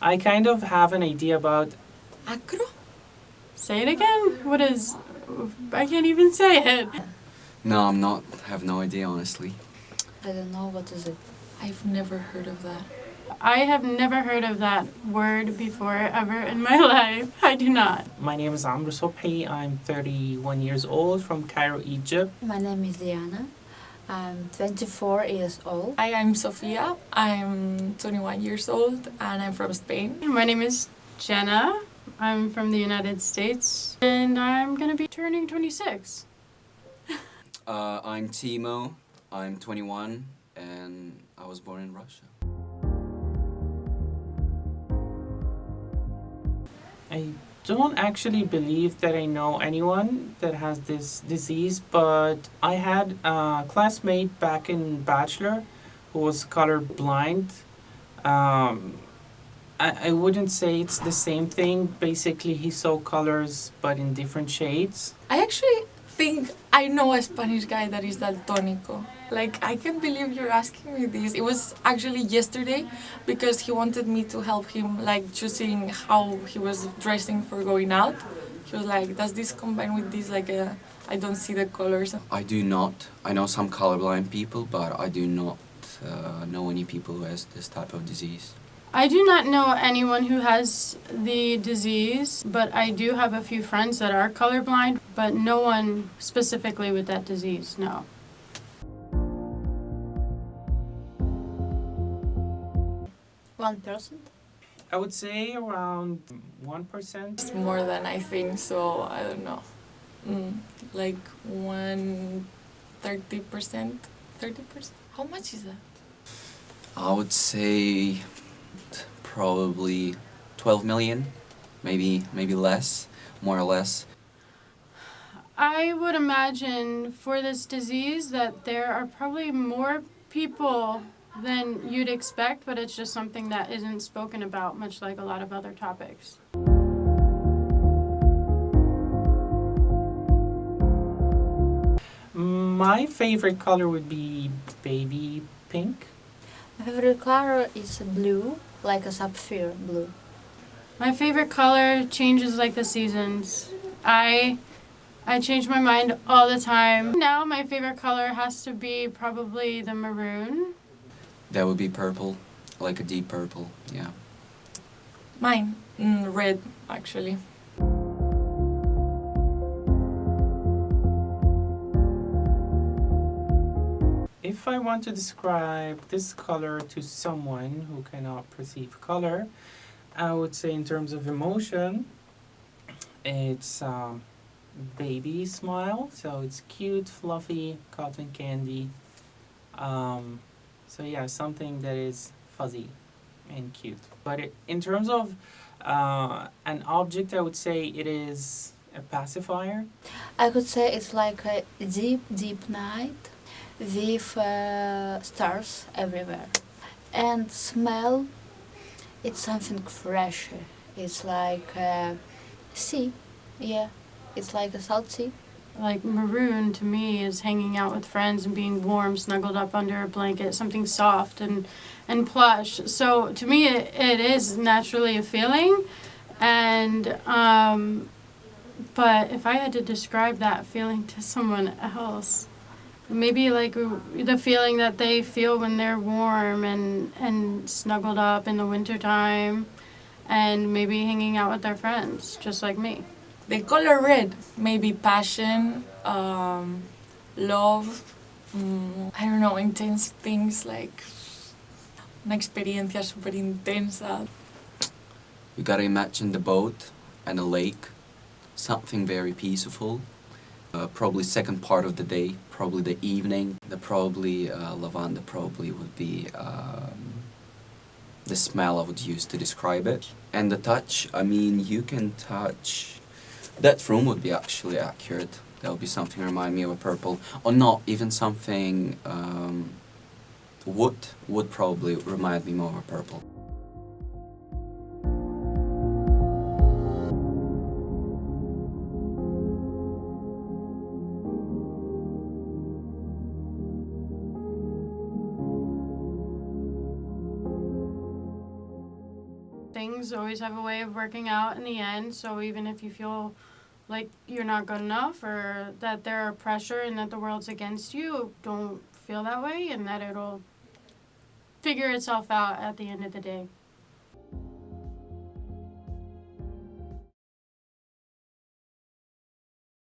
I kind of have an idea about Acro? Say it again? What is... I can't even say it. No, I'm not. Have no idea, honestly. I don't know what is it. I've never heard of that. I have never heard of that word before, ever in my life. I do not. My name is Amr Sobhi. I'm 31 years old from Cairo, Egypt. My name is Diana. I'm 24 years old. Hi, I'm Sofia. I'm 21 years old and I'm from Spain. My name is Jenna. I'm from the United States, and I'm gonna be turning 26. I'm Timo. I'm 21, and I was born in Russia. I don't actually believe that I know anyone that has this disease, but I had a classmate back in Bachelor who was color blind. I wouldn't say it's the same thing. Basically, he saw colors but in different shades. I actually think I know a Spanish guy that is daltónico. Like, I can't believe you're asking me this. It was actually yesterday because he wanted me to help him, like, choosing how he was dressing for going out. He was like, does this combine with this? Like, I don't see the colors. I do not. I know some colorblind people, but I do not know any people who has this type of disease. I do not know anyone who has the disease, but I do have a few friends that are colorblind, but no one specifically with that disease, no. One person. I would say around 1%. It's more than I think, so I don't know. Like 30%? 30%? How much is that? I would say probably 12 million, maybe less, more or less. I would imagine for this disease that there are probably more people than you'd expect, but it's just something that isn't spoken about, much like a lot of other topics. My favorite color would be baby pink. My favorite color is blue, like a sapphire blue. My favorite color changes like the seasons. I change my mind all the time. Now my favorite color has to be probably the maroon. That would be purple, like a deep purple, yeah. Mine, red, actually. If I want to describe this color to someone who cannot perceive color, I would say in terms of emotion, it's baby smile. So it's cute, fluffy, cotton candy. So yeah, something that is fuzzy and cute. But in terms of an object, I would say it is a pacifier. I could say it's like a deep, deep night with stars everywhere. And smell, it's something fresher. It's like sea, yeah. It's like a salt sea. Like maroon to me is hanging out with friends and being warm, snuggled up under a blanket, something soft and plush. So to me it is naturally a feeling, and but if I had to describe that feeling to someone else, maybe like the feeling that they feel when they're warm and snuggled up in the wintertime, and maybe hanging out with their friends, just like me. The color red, maybe passion, love, I don't know, intense things like una experiencia súper intensa. You gotta imagine the boat and a lake, something very peaceful. Probably second part of the day, probably the evening. Lavanda probably would be the smell I would use to describe it. And the touch, I mean, you can touch. That room would be actually accurate. That would be something remind me of a purple. Or not even something, would probably remind me more of a purple. things always have a way of working out in the end. So even if you feel like you're not good enough or that there are pressure and that the world's against you, don't feel that way, and that it'll figure itself out at the end of the day.